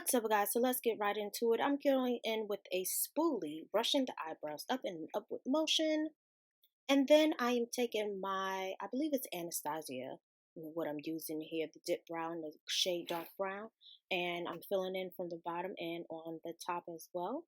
What's up, guys? So let's get right into it. I'm going in with a spoolie, brushing the eyebrows up and upward motion. And then I am taking I believe it's Anastasia, what I'm using here, the dip brown, the shade dark brown. And I'm filling in from the bottom and on the top as well.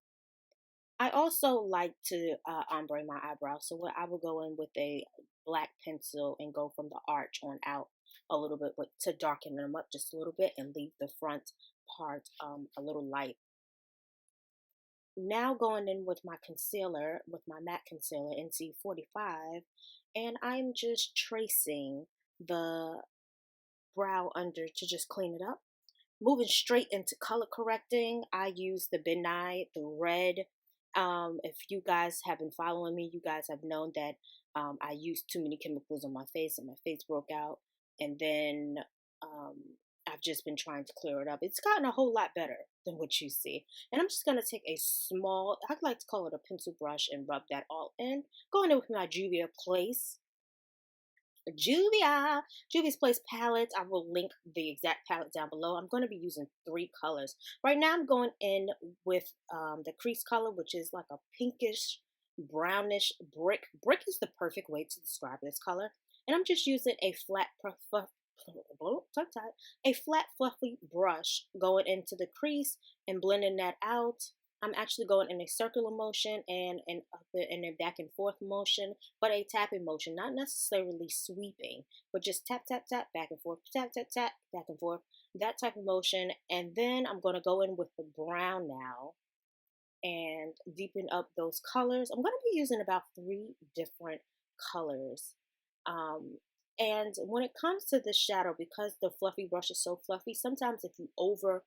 I also like to ombre my eyebrows. So what I will go in with a black pencil and go from the arch on out a little bit, but to darken them up just a little bit and leave the front part a little light. Now going in with my concealer, with my matte concealer NC45, and I'm just tracing the brow under to just clean it up. Moving straight into color correcting, I use the Midnight, the red. If you guys have been following me, you guys have known that I used too many chemicals on my face and my face broke out. And then um, I've just been trying to clear it up. It's gotten a whole lot better than what you see. And I'm just going to take a small, I'd like to call it a pencil brush and rub that all in. Going in with my Juvia Place Juvia, Juvia's Place palette. I will link the exact palette down below. I'm going to be using three colors. Right now I'm going in with the crease color, which is like a pinkish, brownish brick. Brick is the perfect way to describe this color. And I'm just using a flat fluffy brush going into the crease and blending that out. I'm actually going in a circular motion and up and then back and forth motion, but a tapping motion, not necessarily sweeping, but just tap, tap, tap, back and forth, tap, tap, tap, back and forth, that type of motion. And then I'm going to go in with the brown now and deepen up those colors. I'm going to be using about three different colors. And when it comes to the shadow, because the fluffy brush is so fluffy, sometimes if you over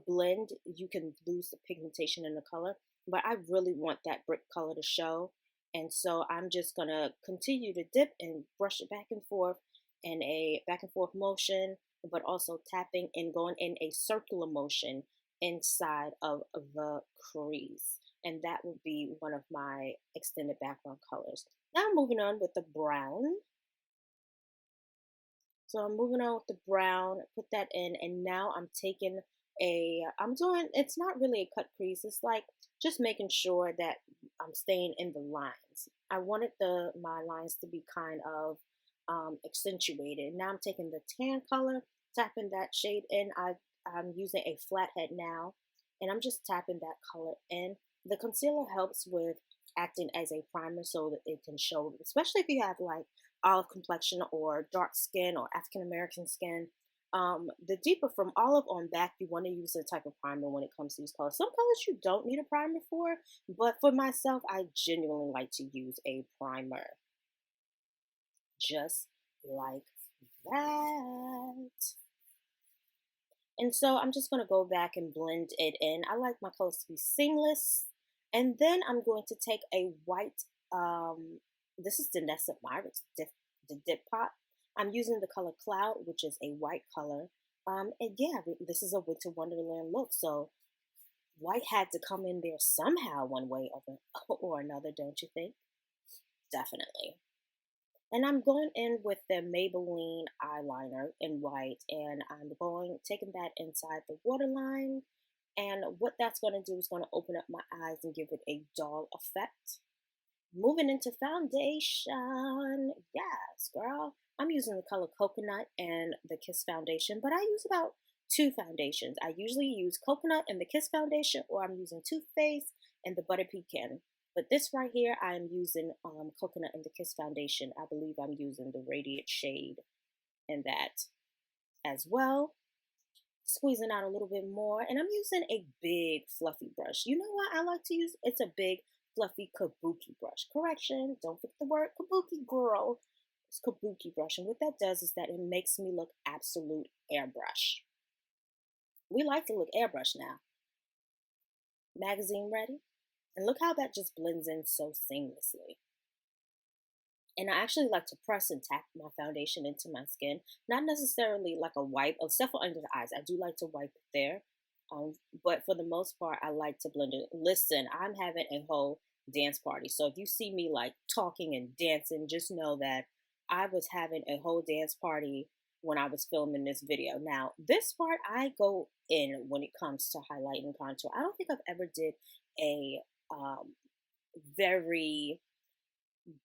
blend, you can lose the pigmentation in the color. But I really want that brick color to show. And so I'm just going to continue to dip and brush it back and forth in a back and forth motion, but also tapping and going in a circular motion inside of the crease. And that would be one of my extended background colors. Now I'm moving on with the brown. So I'm moving on with the brown, put that in, and now I'm taking it's not really a cut crease. It's like just making sure that I'm staying in the lines. I wanted my lines to be kind of accentuated. Now I'm taking the tan color, tapping that shade in. I'm using a flathead now, and I'm just tapping that color in. The concealer helps with acting as a primer so that it can show, especially if you have like olive complexion or dark skin or African American skin. The deeper from olive on back, you want to use a type of primer when it comes to these colors. Some colors you don't need a primer for, but for myself, I genuinely like to use a primer. Just like that. And so I'm just going to go back and blend it in. I like my colors to be seamless. And then I'm going to take a white, this is Danessa Myrick's the dip pot. I'm using the color Cloud, which is a white color. And yeah, this is a winter wonderland look. So white had to come in there somehow, one way or another, don't you think? Definitely. And I'm going in with the Maybelline eyeliner in white, and I'm taking that inside the waterline. And what that's going to do is going to open up my eyes and give it a dull effect. Moving into foundation. Yes, girl. I'm using the color Coconut and the Kiss Foundation, but I use about two foundations. I usually use Coconut and the Kiss Foundation, or I'm using Too Faced and the Butter Pecan. But this right here, I'm using Coconut and the Kiss Foundation. I believe I'm using the Radiant shade in that as well. Squeezing out a little bit more, and I'm using a big fluffy brush. You know what I like to use? It's a big fluffy kabuki brush. Correction, don't forget the word kabuki, girl. It's kabuki brush, and what that does is that it makes me look absolute airbrush. We like to look airbrush now. Magazine ready? And look how that just blends in so seamlessly. And I actually like to press and tap my foundation into my skin. Not necessarily like a wipe, except for under the eyes. I do like to wipe it there. But for the most part, I like to blend it. Listen, I'm having a whole dance party. So if you see me like talking and dancing, just know that I was having a whole dance party when I was filming this video. Now, this part I go in when it comes to highlight and contour. I don't think I've ever did a very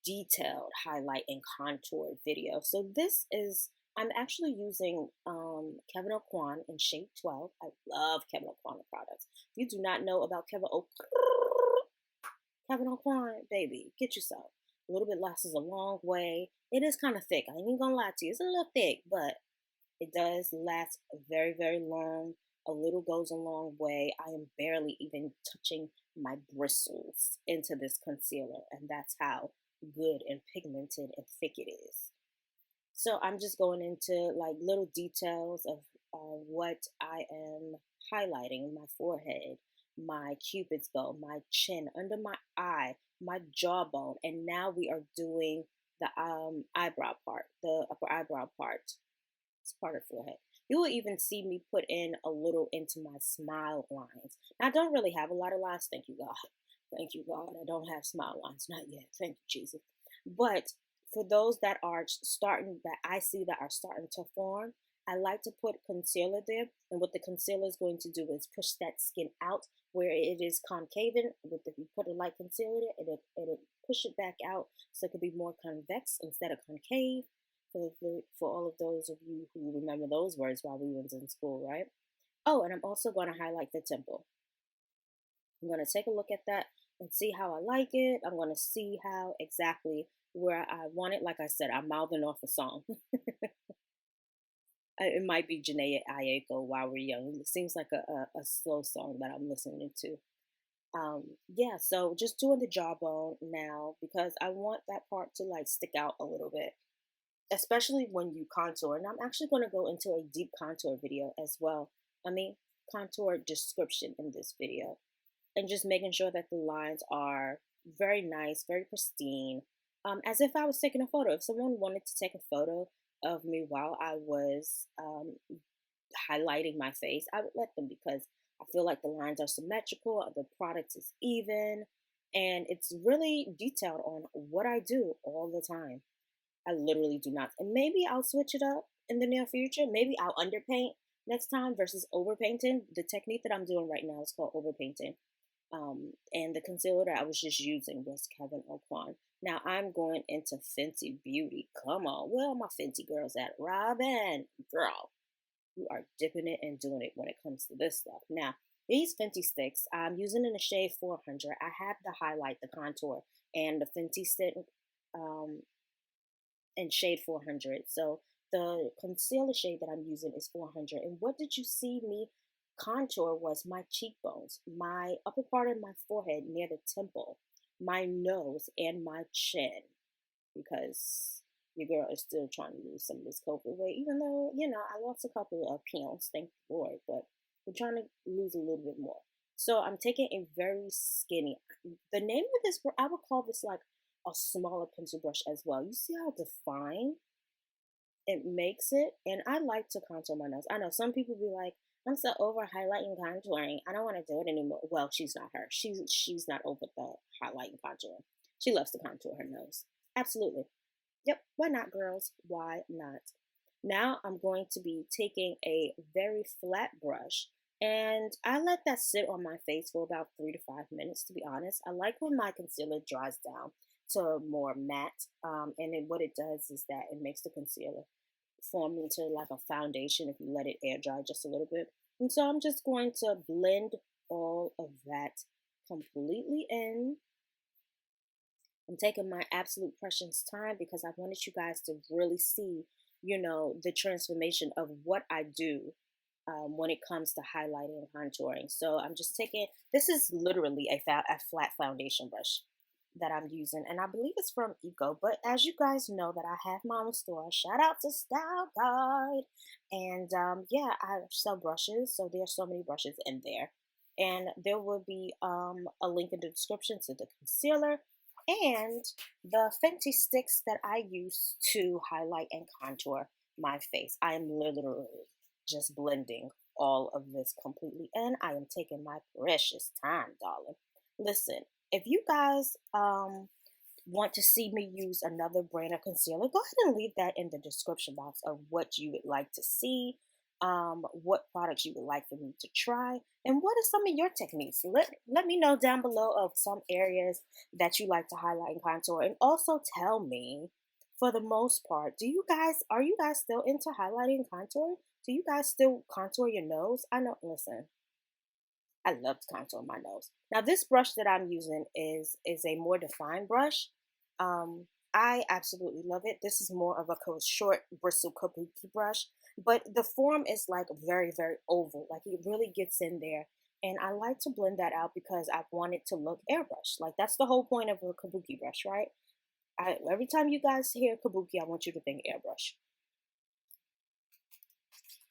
detailed highlight and contour video. So this is, I'm actually using Kevyn Aucoin in shade 12. I love Kevyn Aucoin products. If you do not know about Kevyn Aucoin, baby, get yourself. A little bit lasts a long way. It is kind of thick. I ain't even gonna lie to you. It's a little thick, but it does last very, very long. A little goes a long way. I am barely even touching my bristles into this concealer, and that's how good and pigmented and thick it is. So I'm just going into like little details of what I am highlighting: my forehead, my cupid's bow, my chin, under my eye, my jawbone, and now we are doing the eyebrow part, the upper eyebrow part. It's part of the forehead. You will even see me put in a little into my smile lines. Now, I don't really have a lot of lines, thank you God. Thank you God, I don't have smile lines, not yet, thank you Jesus. But for those that are starting, that I see that are starting to form, I like to put concealer there. And what the concealer is going to do is push that skin out where it is concave. With the, you put a light concealer there, it'll push it back out so it could be more convex instead of concave. For all of those of you who remember those words while we were in school, right? Oh, and I'm also going to highlight the temple. I'm going to take a look at that and see how I like it. I'm going to see how exactly where I want it. Like I said, I'm mouthing off a song. It might be Janae Ayeko, While We're Young. It seems like a slow song that I'm listening to. Yeah, so just doing the jawbone now because I want that part to like stick out a little bit, especially when you contour. And I'm actually going to go into a deep contour video as well. I mean, contour description in this video. And just making sure that the lines are very nice, very pristine, as if I was taking a photo. If someone wanted to take a photo of me while I was highlighting my face, I would let them because I feel like the lines are symmetrical, the product is even, and it's really detailed on what I do all the time. I literally do not. And maybe I'll switch it up in the near future. Maybe I'll underpaint next time versus overpainting. The technique that I'm doing right now is called overpainting. And the concealer that I was just using was Kevyn Aucoin. Now I'm going into Fenty Beauty. Come on, where are my Fenty girls at? Robin, girl, you are dipping it and doing it when it comes to this stuff. Now, these Fenty sticks, I'm using in the shade 400. I have the highlight, the contour, and the Fenty stick in shade 400. So the concealer shade that I'm using is 400. And what did you see me contour was my cheekbones, my upper part of my forehead near the temple, my nose, and my chin, because your girl is still trying to lose some of this COVID weight, even though, you know, I lost a couple of pounds, thank the Lord, but we're trying to lose a little bit more. So I'm taking a very skinny, the name of this, I would call this like a smaller pencil brush as well. You see how defined it makes it? And I like to contour my nose. I know some people be like, I'm so over highlighting contouring. I don't want to do it anymore. Well, she's not her. She's not over the highlighting contouring. She loves to contour her nose. Absolutely. Yep. Why not, girls? Why not? Now I'm going to be taking a very flat brush and I let that sit on my face for about 3 to 5 minutes, to be honest. I like when my concealer dries down to more matte. And then what it does is that it makes the concealer form into like a foundation if you let it air dry just a little bit. And so I'm just going to blend all of that completely in. I'm taking my absolute precious time because I wanted you guys to really see, you know, the transformation of what I do when it comes to highlighting and contouring. So I'm just taking, this is literally a flat foundation brush that I'm using, and I believe it's from Eco. But as you guys know that I have my own store, shout out to Style Guide, and yeah, I sell brushes, so there's so many brushes in there, and there will be a link in the description to the concealer and the Fenty sticks that I use to highlight and contour my face. I am literally just blending all of this completely in. I am taking my precious time, darling. Listen, if you guys want to see me use another brand of concealer, go ahead and leave that in the description box of what you would like to see, what products you would like for me to try, and what are some of your techniques. Let me know down below of some areas that you like to highlight and contour, and also tell me, for the most part, are you guys still into highlighting and contouring? Do you guys still contour your nose? I know. Listen, I love to contour my nose. Now, this brush that I'm using is a more defined brush. I absolutely love it. This is more of a short bristle kabuki brush, but the form is like very, very oval. Like it really gets in there. And I like to blend that out because I want it to look airbrushed. Like that's the whole point of a kabuki brush, right? Every time you guys hear kabuki, I want you to think airbrush.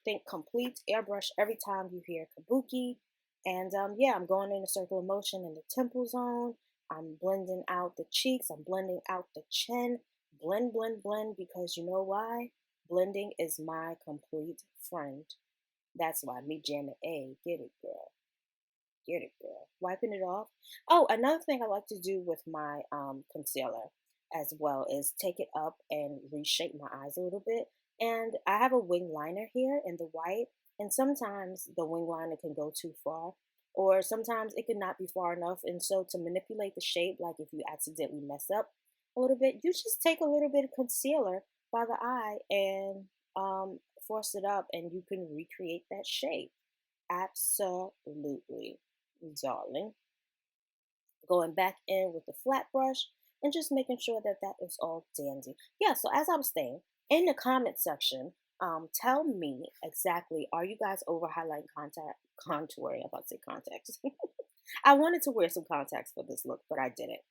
Think complete airbrush every time you hear kabuki. And yeah, I'm going in a circular motion in the temple zone. I'm blending out the cheeks. I'm blending out the chin. Blend, blend, blend, because you know why? Blending is my complete friend. That's why me jamming. Hey, get it, girl. Get it, girl. Wiping it off. Oh, another thing I like to do with my concealer as well is take it up and reshape my eyes a little bit. And I have a wing liner here in the white, and sometimes the wing liner can go too far, or sometimes it could not be far enough. And so to manipulate the shape, like if you accidentally mess up a little bit, you just take a little bit of concealer by the eye and force it up, and you can recreate that shape. Absolutely, darling. Going back in with the flat brush and just making sure that that is all dandy. Yeah, so as I was saying, in the comment section, tell me exactly, are you guys over highlighting contouring? I'm about to say contacts. I wanted to wear some contacts for this look, but I didn't.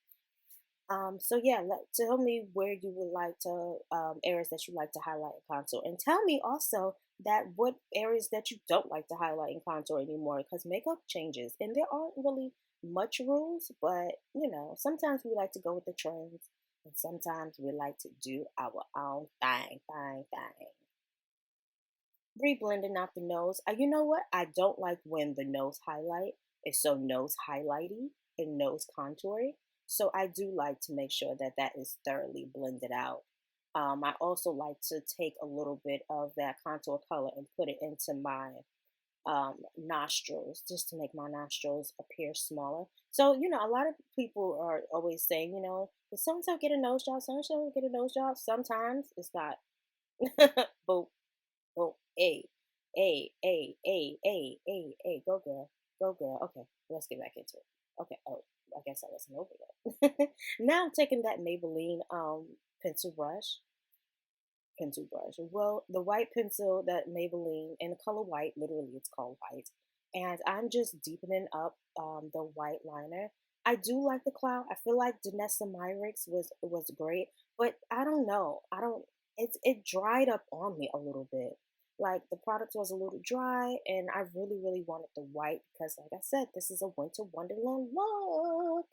So yeah, tell me where you would like to, areas that you like to highlight and contour, and tell me also that what areas that you don't like to highlight and contour anymore, because makeup changes, and there aren't really much rules, but you know, sometimes we like to go with the trends, and sometimes we like to do our own thing. Reblending out the nose. You know what? I don't like when the nose highlight is so nose highlighty and nose contouring. So I do like to make sure that that is thoroughly blended out. I also like to take a little bit of that contour color and put it into my nostrils, just to make my nostrils appear smaller. So, you know, a lot of people are always saying, you know, did so and so get a nose job? So and so get a nose job? Sometimes it's not. But well, go girl, go girl. Okay, let's get back into it. Okay, oh, I guess I wasn't over that. Now I'm taking that Maybelline pencil brush, Well, the white pencil, that Maybelline, in the color white, literally it's called white, and I'm just deepening up the white liner. I do like the cloud. I feel like Danessa Myricks was great, but I don't know. I don't. It dried up on me a little bit. Like the product was a little dry, and I really wanted the white because, like I said, this is a winter wonderland look.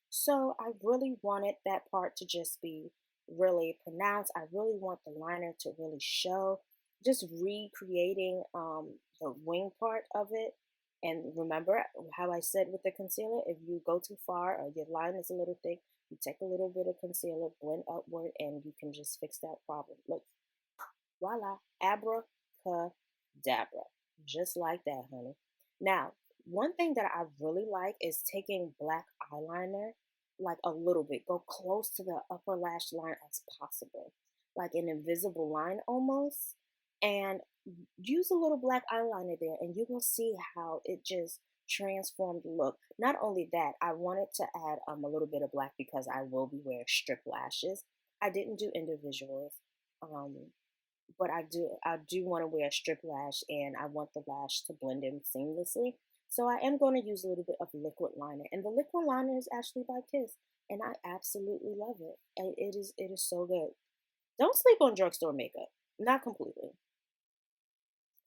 So I really wanted that part to just be really pronounced. I really want the liner to really show. Just recreating the wing part of it. And remember how I said with the concealer, if you go too far or your line is a little thick, you take a little bit of concealer, blend upward, and you can just fix that problem. Look, voila, abracadabra. Just like that, honey. Now, one thing that I really like is taking black eyeliner, like a little bit, go close to the upper lash line as possible, like an invisible line almost, and use a little black eyeliner there, and you will see how it just transformed the look. Not only that, I wanted to add a little bit of black because I will be wearing strip lashes. I didn't do individuals. Um, but I do want to wear a strip lash, and I want the lash to blend in seamlessly. So I am going to use a little bit of liquid liner, and the liquid liner is actually by Kiss, and I absolutely love it. And it is so good. Don't sleep on drugstore makeup, not completely.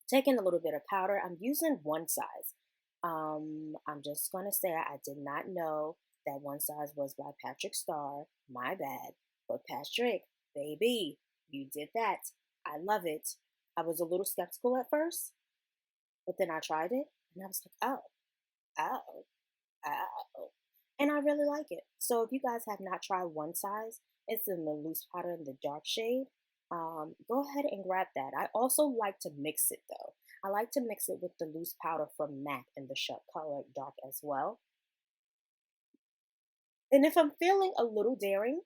Taking a little bit of powder. I'm using One Size. I'm just gonna say I did not know that One Size was by Patrick Starr. My bad. But Patrick, baby, you did that. I love it. I was a little skeptical at first, but then I tried it and I was like, oh, oh, oh. and I really like it. So if you guys have not tried one size, it's in the loose powder in the dark shade. Go ahead and grab that. I also like to mix it though. I like to mix it with the loose powder from MAC in the Shut Color Dark as well. And if I'm feeling a little daring,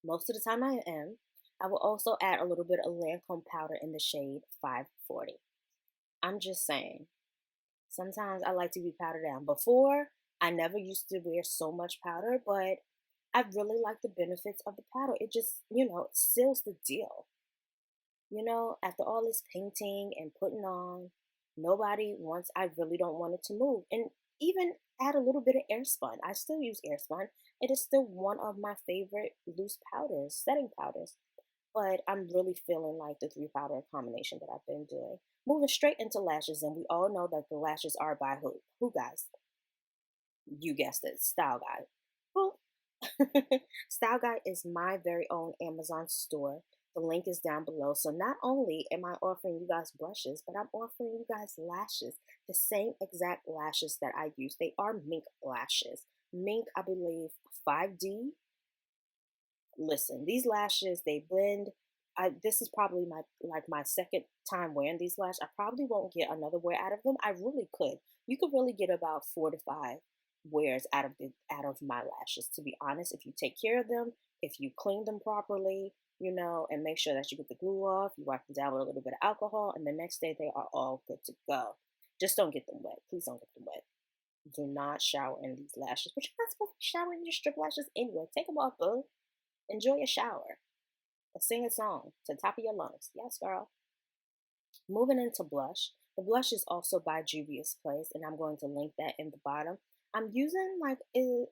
most of the time I am, I will also add a little bit of Lancome powder in the shade 540. I'm just saying, sometimes I like to be powdered down. Before, I never used to wear so much powder, but I really like the benefits of the powder. It just, it seals the deal. After all this painting and putting on, nobody wants, I really don't want it to move. And even add a little bit of airspun. I still use airspun. It is still one of my favorite loose powders, setting powders. But I'm really feeling like the three powder combination that I've been doing. Moving straight into lashes, and we all know that the lashes are by who? Who, guys? You guessed it, Style Guide. Well, Style Guide is my very own Amazon store. The link is down below. So not only am I offering you guys blushes, but I'm offering you guys lashes. The same exact lashes that I use. They are mink lashes. Mink, I believe, 5D. Listen, these lashes, they blend. This is probably my second time wearing these lashes. I probably won't get another wear out of them. I really could. You could really get about 4 to 5 wears out of my lashes, to be honest, if you take care of them, if you clean them properly, and make sure that you get the glue off, you wipe them down with a little bit of alcohol, and the next day they are all good to go. Just don't get them wet. Please don't get them wet. Do not shower in these lashes. But you're not supposed to be showering in your strip lashes anyway. Take them off, boo. Enjoy your shower. And sing a song to the top of your lungs. Yes, girl. Moving into blush. The blush is also by Juvia's Place, and I'm going to link that in the bottom. I'm using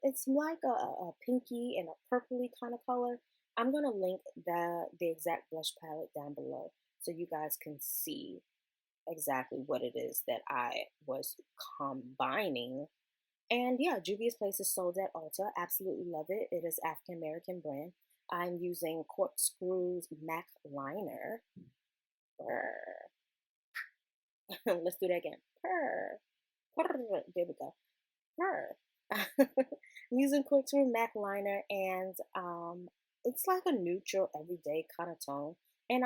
it's like a pinky and a purpley kind of color. I'm gonna link the exact blush palette down below so you guys can see exactly what it is that I was combining. And yeah, Juvia's Place is sold at Ulta. Absolutely love it. It is African American brand. I'm using Corkscrews MAC liner. Let's do that again. There we go. I'm using Corkscrew MAC liner, and it's like a neutral, everyday kind of tone. And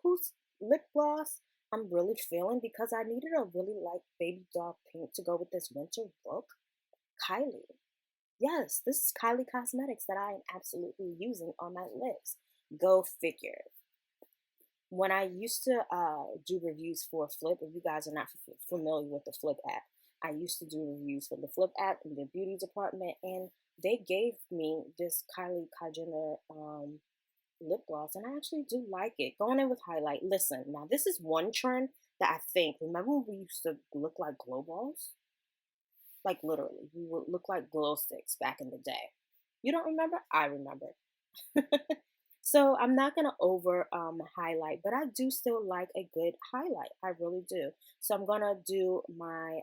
whose lip gloss I'm really feeling, because I needed a really light baby doll pink to go with this winter look. Kylie. Yes, this is Kylie Cosmetics that I am absolutely using on my lips. Go figure. When I used to do reviews for Flip, if you guys are not familiar with the Flip app, I used to do reviews for the Flip app in the beauty department, and they gave me this Kylie Jenner lip gloss, and I actually do like it. Going in with highlight. Listen, now this is one trend that I think, remember when we used to look like glow balls? Like literally, we would look like glow sticks back in the day. You don't remember? I remember. So I'm not gonna over highlight, but I do still like a good highlight. I really do. So I'm gonna do my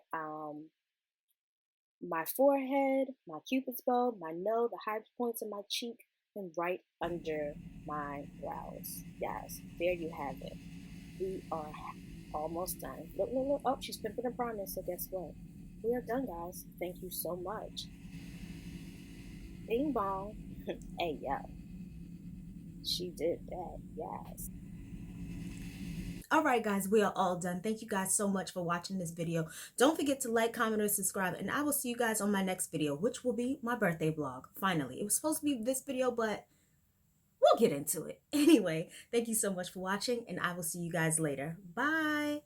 forehead, my cupid's bow, my nose, the high points of my cheek, and right under my brows. Yes, there you have it. We are almost done. Look, look, look. Oh, she's pimping and priming, so guess what? We are done, guys. Thank you so much. Bing bong. Hey, yo. She did that. Yes. All right, guys, we are all done. Thank you guys so much for watching this video. Don't forget to like, comment, or subscribe, and I will see you guys on my next video, which will be my birthday vlog. Finally, it was supposed to be this video, but we'll get into it. Anyway, thank you so much for watching, and I will see you guys later. Bye.